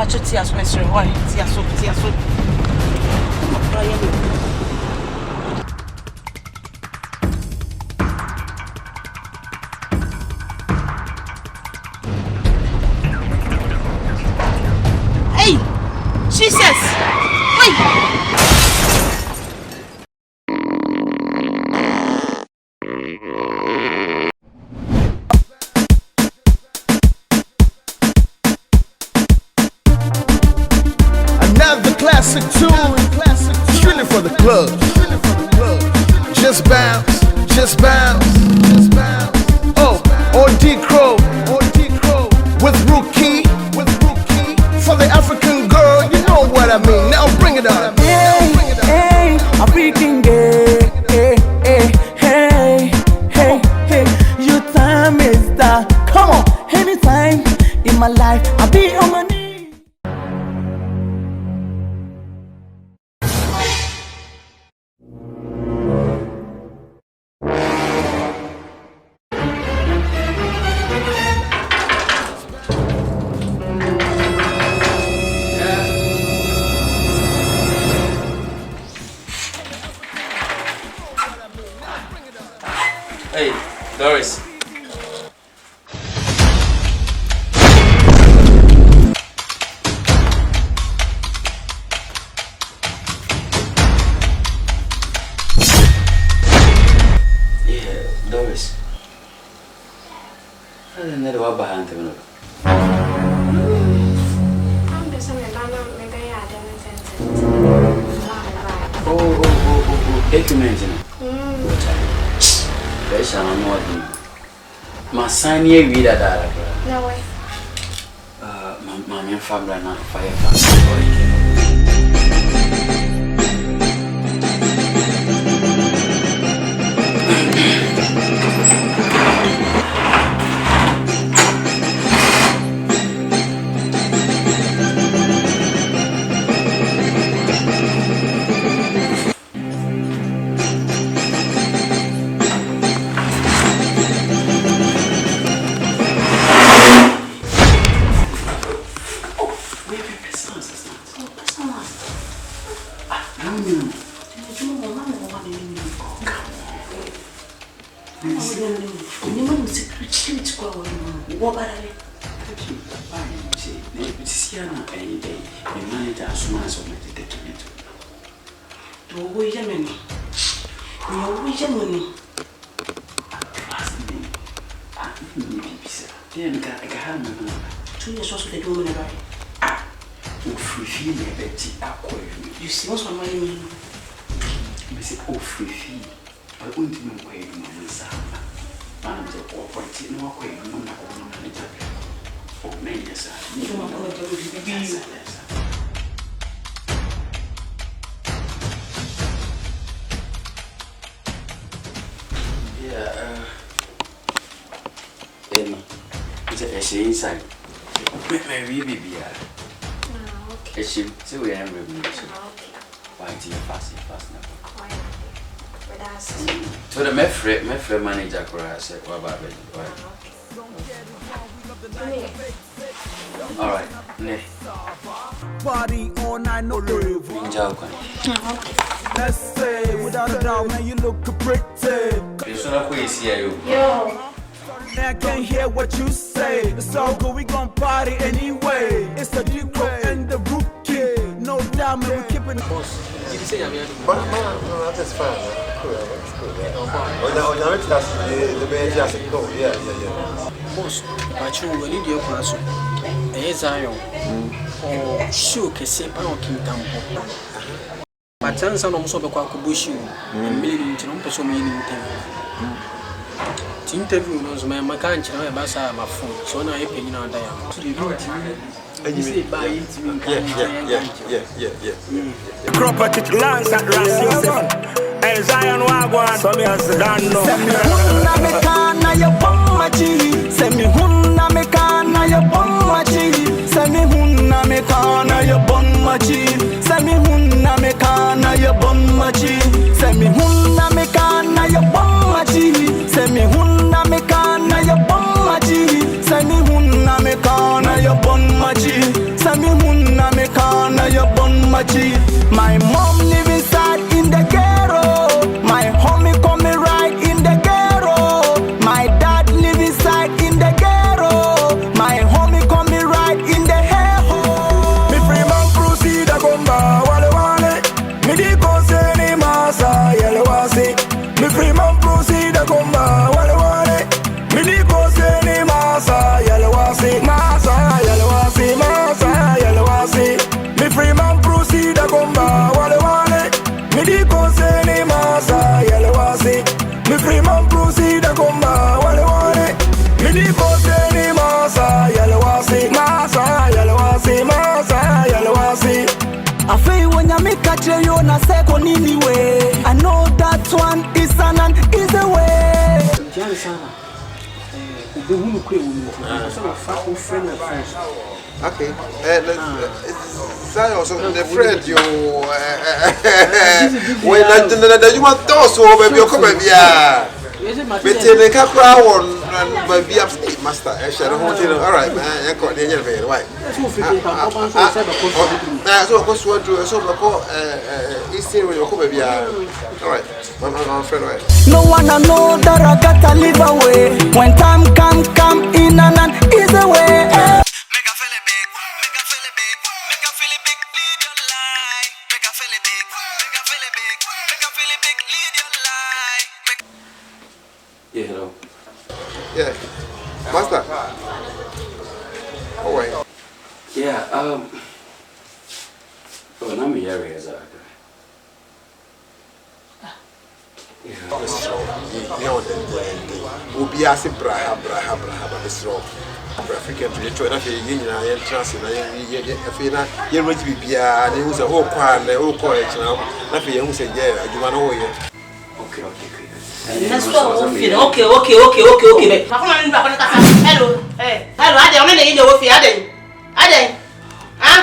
Watch your tears, Mr. Why? Tears. Hey! Jesus! Wait! Another classic tune, strictly for the club. Just bounce. Oh, OD Crow, with Rookie, for the African girl, you know what I mean. Now bring it up. Hey, African girl. Hey, your time is the come on. Anytime in my life, I'll be on my knees. Hey, Doris. Yeah, Doris. I didn't know what behind him. Oh, document. There's an more my son here read that. No way. My main family now fire. You see what's my money? I say, oh, free fee. I won't even pay you money. I'm the property, no way, no manager. Oh, many years. You don't want to be. Yeah, Eddie, it's a inside. Maybe, baby. Okay. It's you, so we are removing. Why do you fast now? So the my friend manager said, what about it? All right, ne. Party all night, no rave. Let's say, without a doubt, man, you look pretty. Yo. I can't hear what you say. It's all good, we gon' party anyway. It's the Duke and the Rookie. No doubt, man, we keepin' it. Did you say I'm here? No, that's fine. Cool, that's cool. The man just go. Yeah. Boss, but you will need your class. Zion. Or shoe, Kessie, or King Tampo. But Sansa also be quite bushy. And million to no person meaning. Interview knows my country, my phone, so now you're paying out there. And you say, buy it, Yeah. Property lands at Rasmussen. El Zion Wagwan, so me as the Dano. Send me Huna Mekana, your Pomachi. Send me Huna Mekana, your Pomachi. Send me Huna Mekana, your Pomachi. Send me Huna Mekana, your Pomachi. Send me Huna Mekana, your Pomachi. Send me Huna Mekana, your Pomachi. Send me Huna Mekana, your Pomachi. Send me Huna car, now you bun my G. My mom live inside in the ghetto. My homie call me right in the ghetto. My dad live inside in the ghetto. My homie call me right in the hell. Me free man proceed a comba wale wale. Me di go se ni masa yele wasi. Me free man proceed a comba wale wale. Me di go se ni masa yele wasi. Masa yele wasi, masa yele wasi. Me free man proceed a comba wale wale. Me di go se ni masa yele wasi. Me free man proceed a comba wale wale. Me di go se ni masa yele wasi. Masa yele wasi, masa yele wasi. I feel when you make a tell you na second anyway. I know that one is an easy way. Okay. Zion, so the friend you when you want to so baby you come here. But the kakra one baby master I share all right man I got the very right. So of course what do so is here you come here. All right. My friend right. No one know that I gotta live away. When time come in an easy way. Make a feel it big, make a feel it big, make a feel it big, lead your life. Make a feel it big, make a feel it big, make a feel it big, lead your life. Yeah, hello. Yeah. Master. Oh wait. Yeah, oh, I'm here as a Obi ase braha besro African to the na fe yin na yen trans na yen fe na yen rage bibia na hu se ho kwa na ho ko e china na fe yen hu se je adwuma na ho ye. Okay. Let's go. Okay. Hello. Hey. Hello. I don't know you know fi Ade. Huh?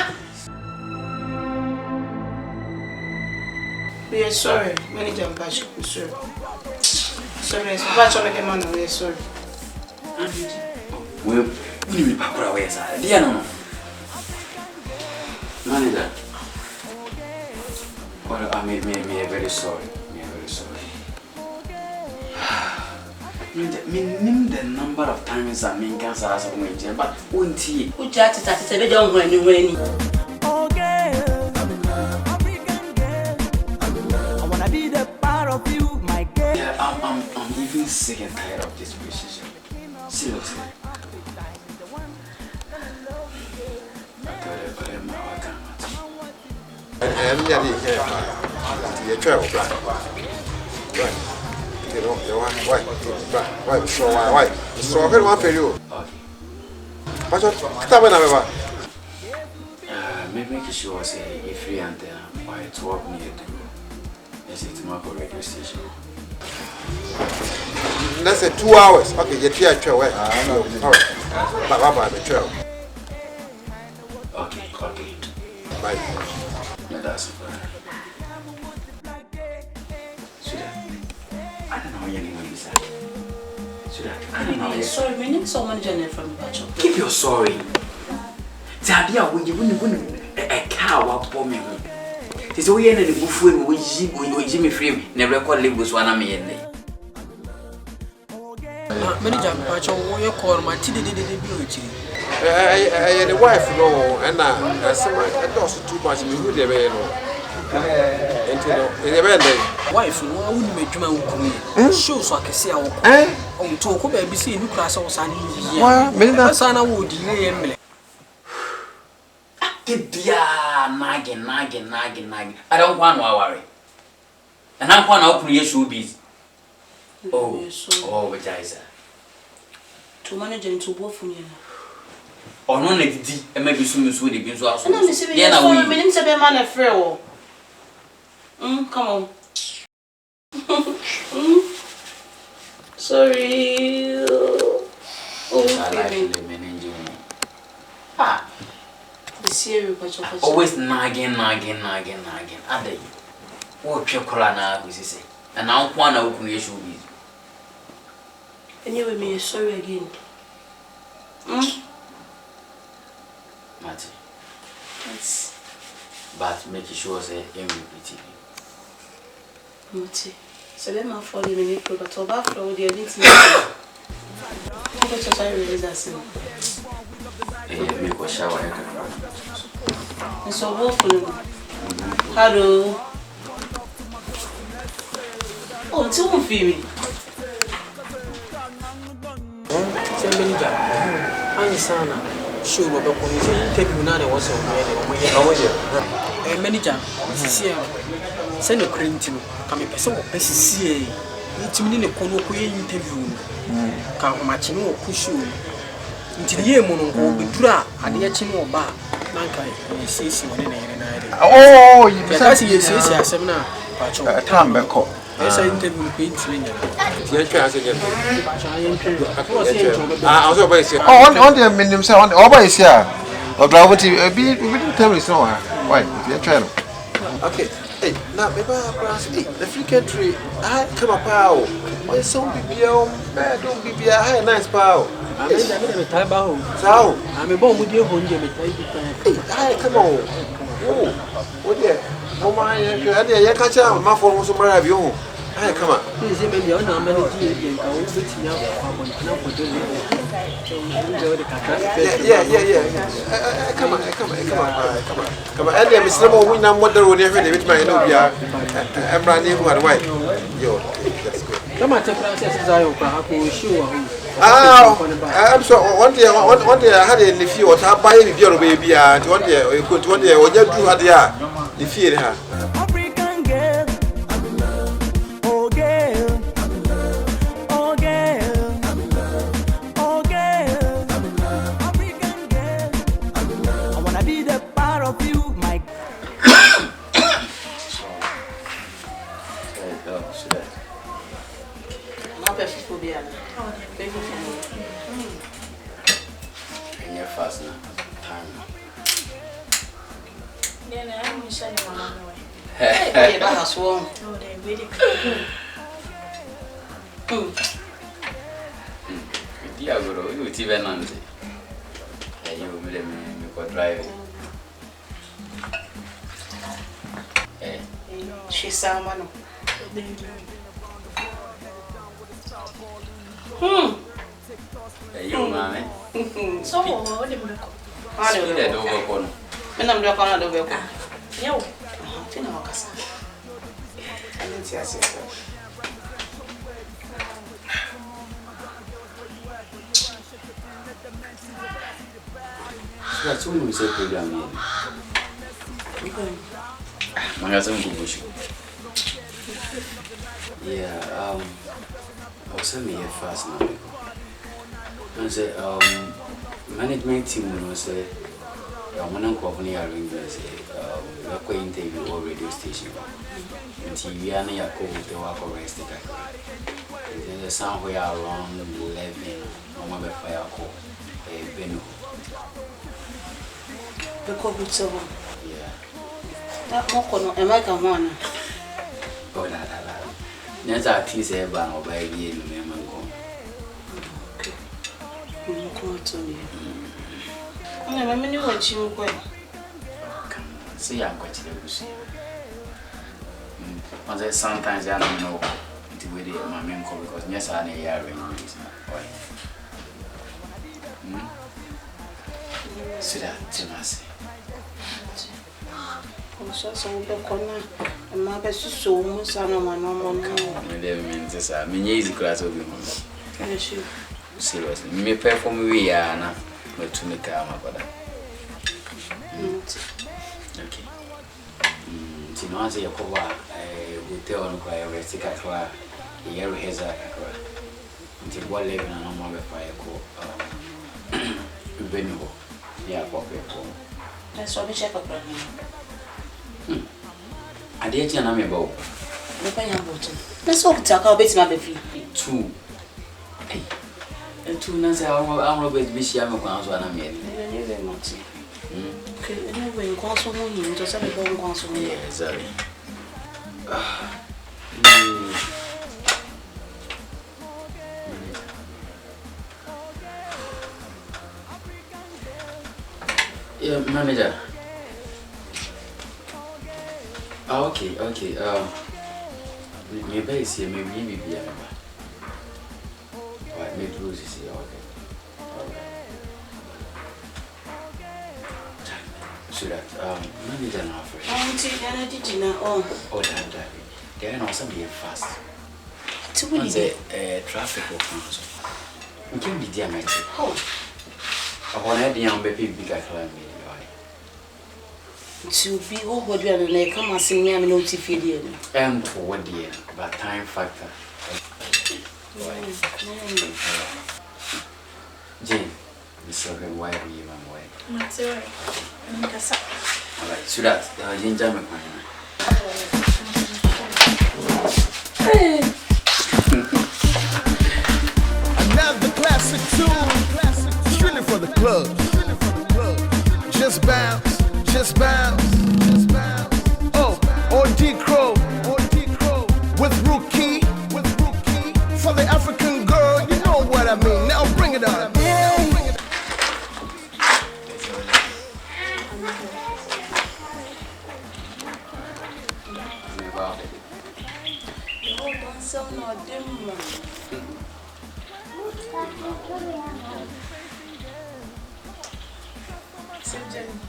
We are sorry. Manager Bash. Sorry. Sorry. Bash on the man. We are sorry. We need papura we sir. Dia no. Manager. Well, I me very sorry. Mean the number of times I mean cancer as a winter, but won't he? Who chat it at a don't when you win. Okay. I wanna be the part of you, my girl. Yeah, I'm even sick and tired of this relationship. Seriously. And yeah, you travel right. You know, why? So why? So I want to you. Okay. But what? Maybe she was a free and why 12 near to yes, it's my radio station. Let's say 2 hours. Okay, you try to away. All right. Bye, the trail. Okay. Bye. No, that's fine. I don't know anyone is that. I don't know. Sorry, my name is someone Janet from Pacho. Keep your sorry. Zadia, when you wouldn't a cow out for me. It's all in the buffet with Jimmy Frame, never call live with one of me in there. Manager Pacho, you call my TD beauty. I had a wife, no, and I lost too much. We would have wife, no, I wouldn't make you show so I can see our talk about BC, you cross our son. Well, son, I would delay. Nagging. I don't want to worry. And I want to open your showbiz. Oh, which is to manage and to work for you. Or no, and maybe soon as we begin to ask. Yeah, I mean, it's a bit man afraid. Come on. Sorry. Always nagging. Are they? What chocolate we say? And now one open your shoe. Anyway, me sorry again. Marty. Yes. but make sure say MVP. Muti. So let me follow you in the but over flow the edit. What was I release as in? Me go shower. And so what for you? Hello. Oh, it's all for me. Say manager. Ani sana. Show go back on interview na dey was on manager. Sisi send the print no. Kame person go pesisi ntimi ne kono ko interview ka match no push you. Ntini ye mu no go bedura ade ya chi no ba nanka sisi woni na yere na ade. Oh, you say sisi asem na pa cho. Time beko. Esa interview ko ntimi nya. Tie twa ase dem. Ah, also by say. Oh, on the minimum say on over is here. Or gravity be tell me so. Why? Tie twa no. Okay. Hey, now maybe the free country I come up out. My son be don't be a nice power. I'm a table. So I'm a bomb with your home. Hey, come on. Oh, what there? Mama, I catch out my phone was somewhere of you. Hey, come on. Please, maybe you're not many years ago. Yeah. Come on. And then Mr. Mo, we know what the road every day with my Nubia. I'm running one way. Yo, that's good. Come on, take process. I will show. I'm so one day I had a few or top by your baby. And one day, or you two had the fear her. Fast now. Time. Hey, I sworn. Dia guru, you even nanti. You will me go driving. She's someone. You mama. So what do you call? I don't go on. And I'm not going to do it. Yo, I know Casa. I didn't see us. That's when we say program here. Magazine Bubushi. Yeah, I'll send me here fast now. I say, management team will say, I'm going to company arrangements, we're interview or radio station. Until we are near the work of rest. There's somewhere around 11, I'm going to fire call a venue. The COVID so Yeah. that more am I come on? Oh, that. That's our tea say about by the end of the month. Come to me. I mean, you want you go. See, I'm quite serious. Sometimes I don't know the way my main call because yes, I need a ring. See that, Timasi. So the corner and my best so much. I know my normal. Means I mean, easy class of you. Seriously, me perform we are now, but to make a mother. Okay. Tinoanze ya kwa hotel on rest kakwa yeru heza kakwa nti wa level na no be fa yako venue ya kwa pepo That's what we check up. ade tia na me ba o Me pa yan boto. Na so kutaka obeti ma be free. 2 2 na say I'm be bishia me kwa so na me You very much. Okay, anyway, you go so mo yin to say be go so mo. yeah sorry yeah manager Okay. Maybe it's here, maybe be a member. Alright, maybe Rose is here, okay. Alright. So that, manager now first. Oh, that. Then also be fast. To win the traffic will come. You can be dear, mate. Oh, I want to be on baby bigger climb. To be over there and they come and see me, I'm not feeling. And for 1 year, but time factor. Jane, Mr. Why are you my way? Alright, so that Jane Jamaica. Another classic tune, strictly for the club. Just bounce, just bounce. Oh, OD Crow, with Rookie, for the African girl, you know what I mean. Now bring it up.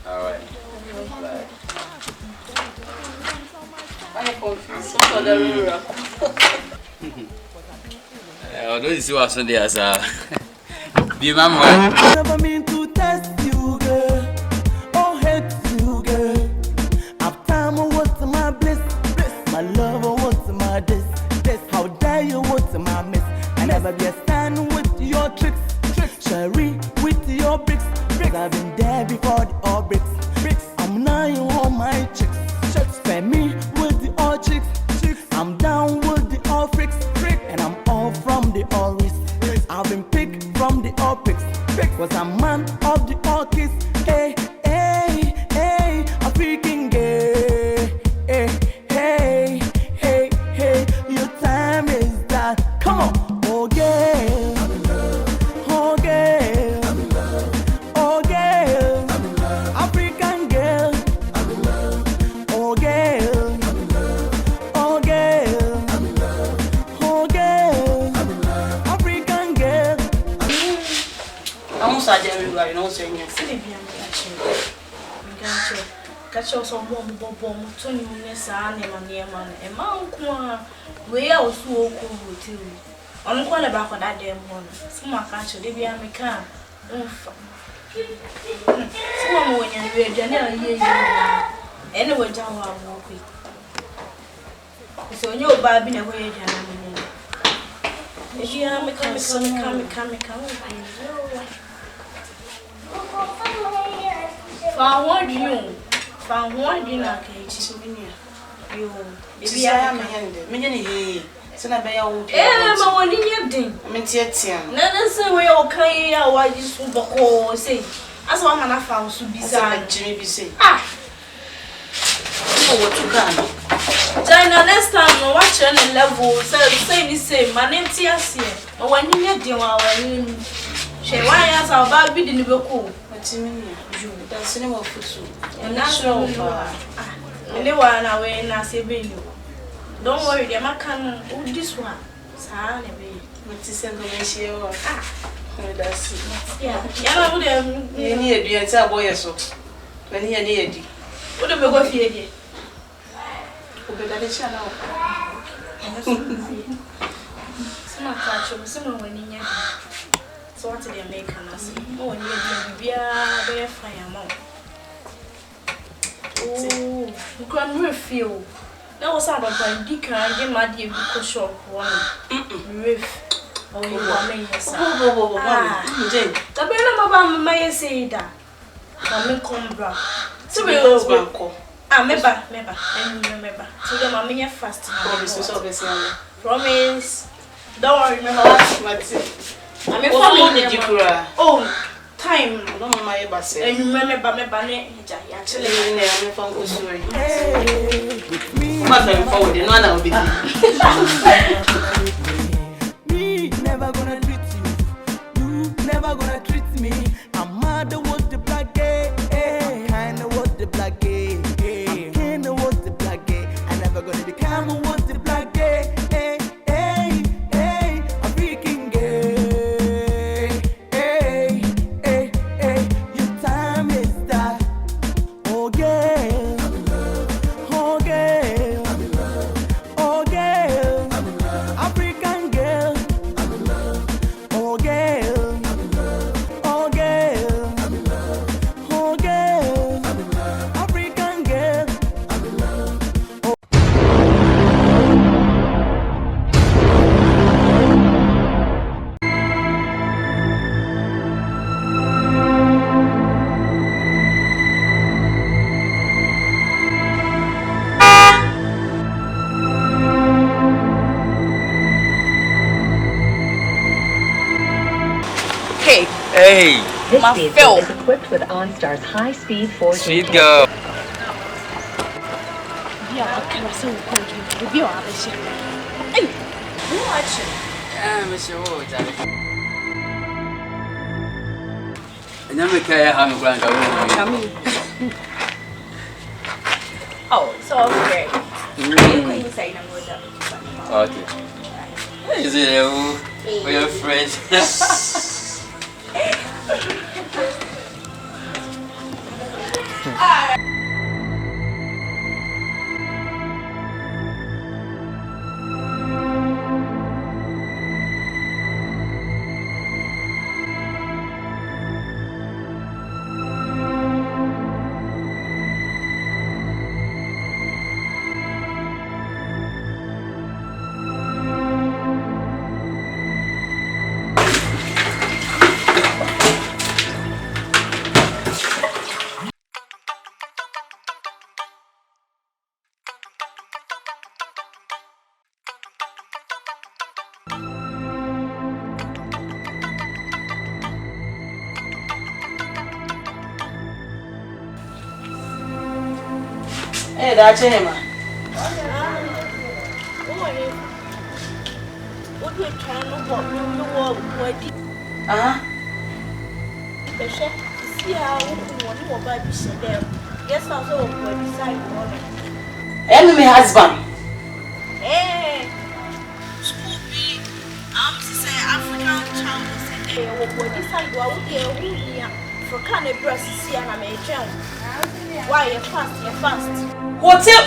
Alright. I'm confused. Although you see what's on there, sir. Be my Never mean to test you, girl, or hate you, girl. I've time, what's my bliss? My love, what's my this? How dare you, what's my miss? I never be a stand with your tricks. Sherry with your bricks. I've been there before the all bricks. I'm now you on my chicks. Spend me with the all chicks. I'm down with the all freaks. And I'm all from the all risks. I've been picked from the all picks. Was a man of the all kiss. Hey, African gay. Hey, your time is that. Come on, oh girl. Oh girl. Oh girl. African girl. Oh girl. Oh girl. Oh girl. African girl. I'm sorry, everybody knows saying yes. Catch us on bomb, Tony, and we are so cool too. On the corner back of that damn one. Someone catch you, they be a mechanic. Someone when you're ready, anyway, down our walk with. So, you're babbing away, if you are mechanic, Found one dinner cage, souvenir. You, if I am a hand, many so I bear old. My one in your ding. I mean, Tian. Never say we okay, why you super say. As one man I found to be sad, Jimmy say. Ah, what you can. China, next time, no watch any level, say the same. My name Tias here, but when you get the one, she why as our baby didn't go cool. What's in you? That's any more food. And that's all. And they were away and I say, don't worry, the American this one. What is a ratio? That's it. Yeah, I would have near the entire boy. So when he near you, what do we go here? Some catch some when you so what did they make an answer? Oh, and you'll be a fire mouth. Oh, you can't refuse. That was out of my dick and I get my dear because shop one. Riff. Oh, you are me, yes. Oh, the Benama may say that. I'm come back. So we all go. Remember, and remember. So the mamma fast. Promise. Don't worry, remember what's it. I mean, oh, time. I don't know my bass. And remember, actually, I'm from Usuri. Mother, forward, and one I'll be me, never gonna treat you. You never gonna treat me. I'm mad with the black gay. Kinda with the black gay. Kinda with the black gay. Hey. This vehicle is equipped with OnStar's high-speed 4G. Sweet girl. Yeah, okay, so we'll be on this. Hey, who watching? Mr. Wood. And then we carry how many grand Oh, so great. You can say no more. Okay. Is it you? For your friends? Eh, that's him. What you trying to walk the wall? The chef, see how one more baby said there. Yes, I saw what beside water. Enemy husband. Eh, Scooby, I'm say African child. What beside what we for kind of breast see and I'm a child. Why you fast? What's it?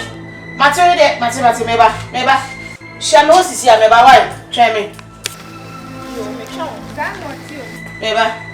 Matthew, meba. Shall see meba. Why? Try me. You make sure. That's not you. Meba.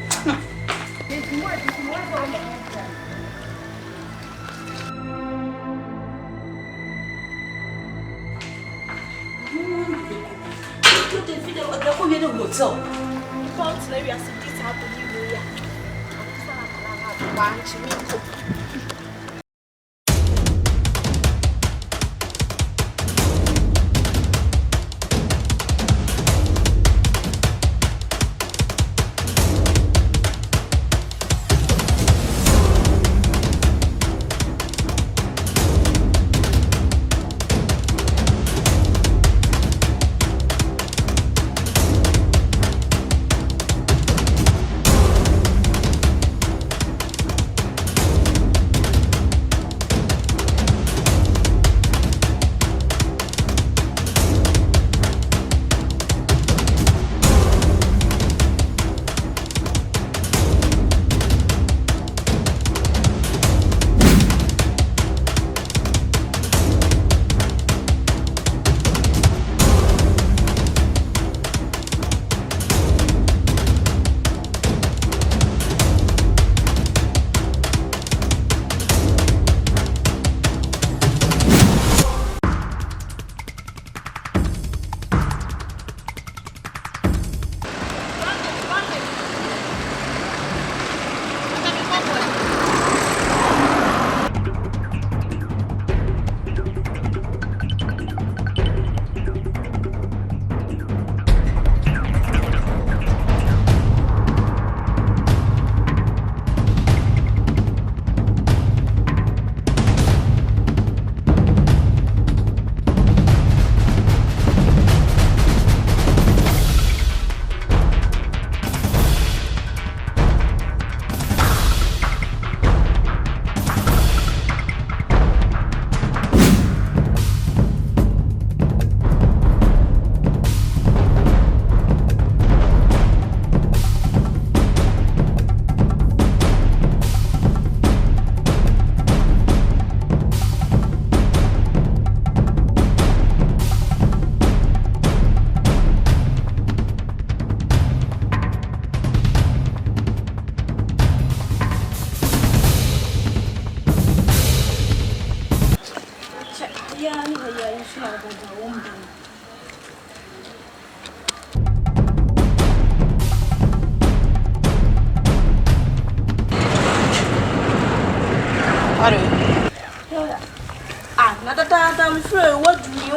I'm sure what do you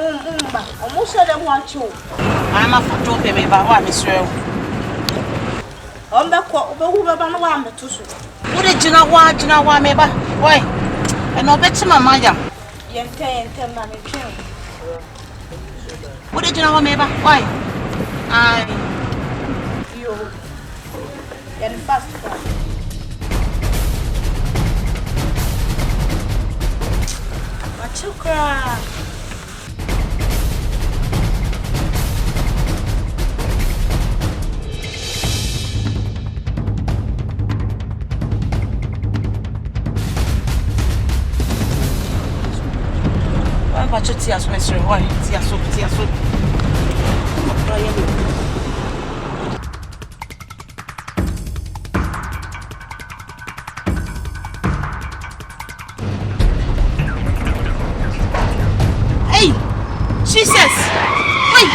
almost said I want you. I'm a photo, baby, but what, Miss Rowe? On the court, but who have no one to shoot. What did you know why? Do you know why, maybe? Why? And no bet to my mother. Yente and tell mammy. What did you know, maybe? Why? You. And fast. What you cry? Why don't you tears, Mr. Why? Tears. Hey! Jesus! Wait!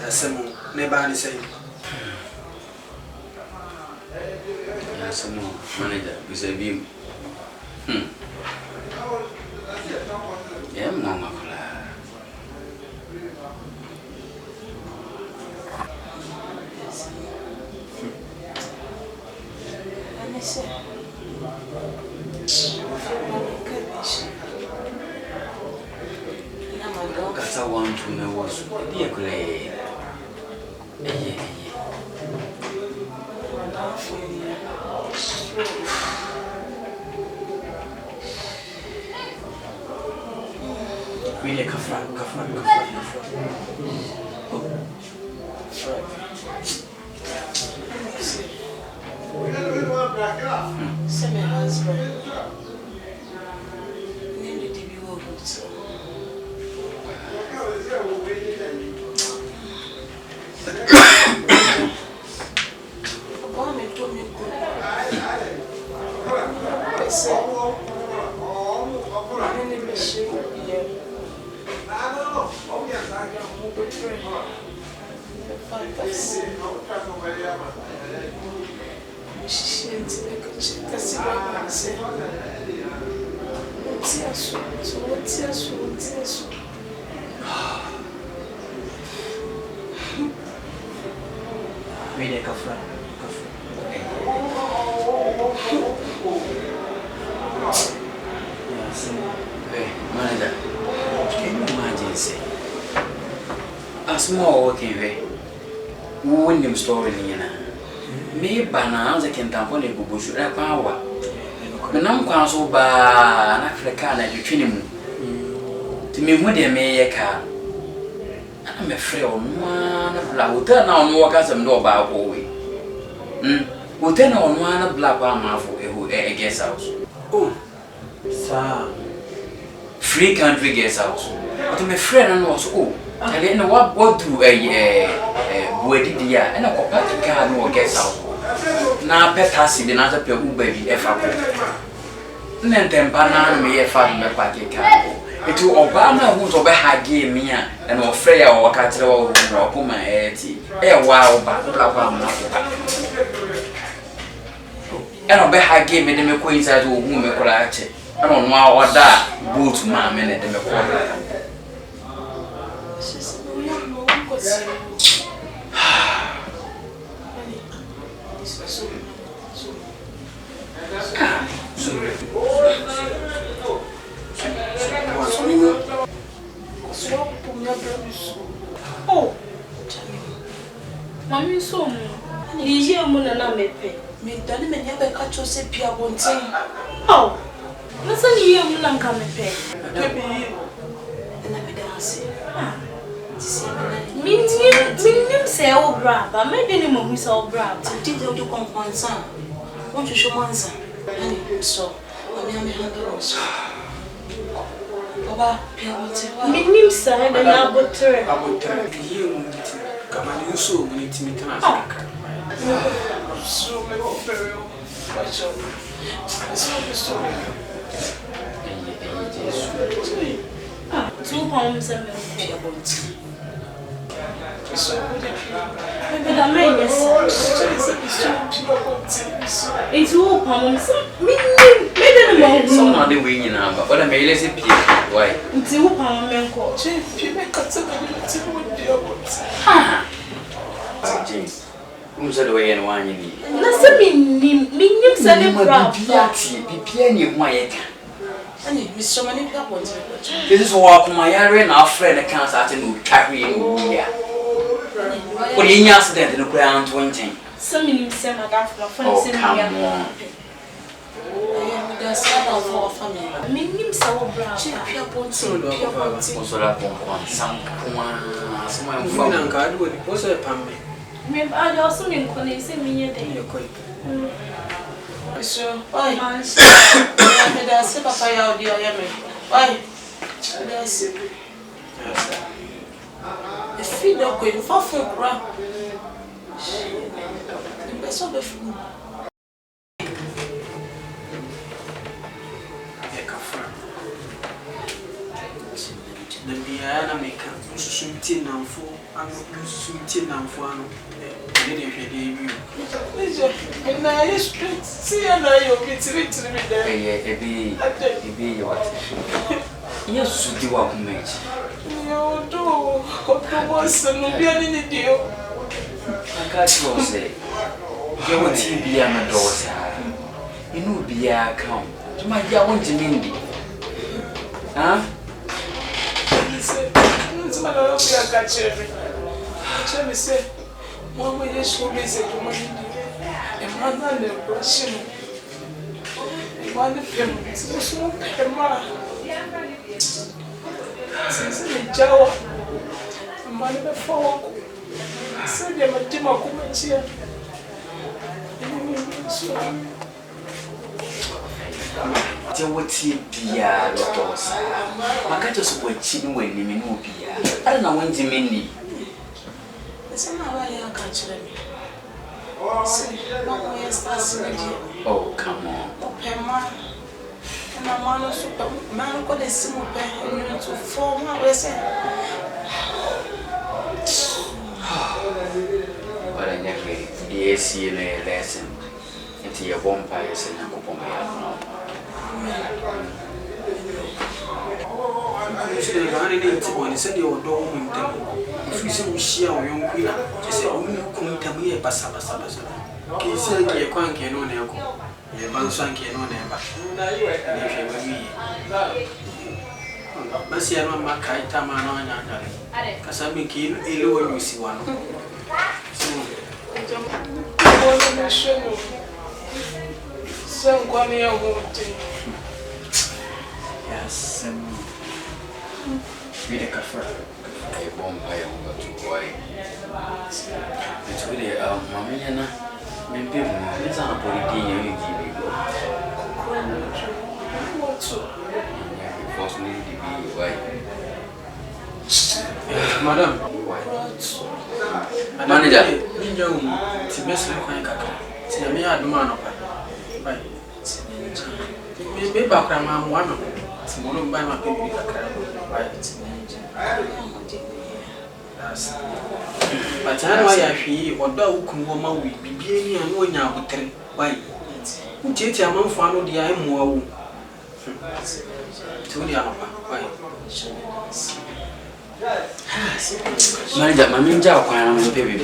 Asemu, neba ni say. Asemu, manager, bisa bim. Ya mama kula. Kata wan tu me was dia kule. Really kafra. Say my husband. Name the DB over so. Papa me told me good. I said, I'm in the machine. Really kafra. Hey, manager, can you imagine say a small working way? Who win them story in me banana can tampon a bush at power. The non council by an African at the Trinum. To me, when they may a car. I'm afraid one will turn on workers and no bar away. We'll turn on one black mouth who a guest house. Oh, sir. Free country guest house. But my friend and was I didn't know what to a wedding year and a copper car no guest house. Now pet has the another people baby ever. Then banana me a father packet car. It will Obama who's over Hagi me and or Freya or Catro or Puma eti. Wow, and obey Hagi made them a coincide to whom a crache. I don't know what that boot man and them a quarter. Oh, Mammy, so you hear Mona Mepe. Me done me never catch us a pia one thing. Oh, listen, you hear Mona come and pay. Maybe and I dance. Meaning say, oh, brab, I made any more who's all brab. Did you do compound son? Won't you show Mansa? So, I mean, handle also. Baba, Meaning, sir, and I would turn. I would try to hear come and you so many Timmy Tanaka. so many burial. Watch out. It's not the story. 2 pounds and So, maybe Mr. Man, yes. It's all common. Some are the winning number, but I may let it be. Why? It's all common. James, who's the way and one you need? Nothing mean celebrate. Be piano, my Mr. Manika, this is what my area our friend accounts at a new carrying. What do you accident in the ground 20? Some mean send my dad from a Oh, friend. come on. There's one of our family. Meaning so brown. So that one, someone Muna nkadu we also pambe. Maybe I also mean when they say me Ni yakoi. So, why? There's a papa out there. Why? There's a feed of going for crap. That's all the food. Na biya na meka sunti namfo anu sunti namfo anu ne de hwede bi And I used to see and I be there. Ebi what? Yes, do what match. You do. What's the movie in the deal? I got you say. You want to be a daughter. You know, be a count. You might get one to Mindy. Huh? It's my love. I got you. Tell me, say, one way you should be said to money. And one man, the brushing. One of them is a small camera. Since the Jawa, and one of the four. Said you're a team of Kumatia. Jawati Pia Lotosa. Makatos were cheating when you know Pia. I don't know when you mean. Oh, come on. And I'm one of super man got a simple pen and to form my lesson. But I never did see a lesson until your vampires and a couple Usually gani ni tiboni said your dog him them. If you say we share our young queen, just say only come to me basa. Kisi ke kwan ke no ne ko. Ye ban san ke no ne ba. Ne hwe we. Basi ya mama kai tama na nya ndare. Kasabi ki ile wo yusi wano. Yes, we the cafe. A vampire to boy. It's really Mamma, maybe it's not a pretty force me to be white. Madam, manager, you Timesla Quankaka. Timmy had man of it. Maybe background, I'm one of them. Tomorrow by my baby. But I know I feel or dog come woman will be being and going out with three. Why? Jet a month for the I am more. To the other. Why? Manager, my ninja, I'm baby.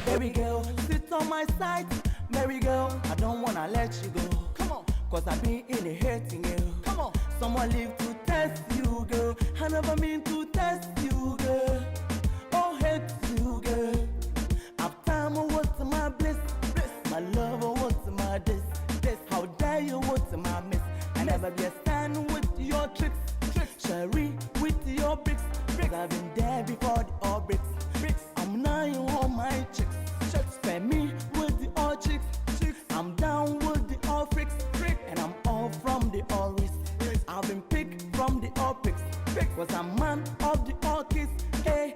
Baby girl, sit on my side. Baby girl, I don't wanna let you go. Come on, cause I be in a hating you. Come on, someone live to test you, girl. I never mean to test you, girl. Oh, hate you, girl. I've time, what's my bliss? My love, what's my this? How dare you, what's my miss? I never be a stand with your tricks. Sherry with your bricks. I've been there before the all bricks. I'm now you on my chicks. Spend me with the all chicks. I'm down with the all freaks. And I'm all from the all risks. I've been picked from the all picks. Cause I'm man of the all kids. Hey,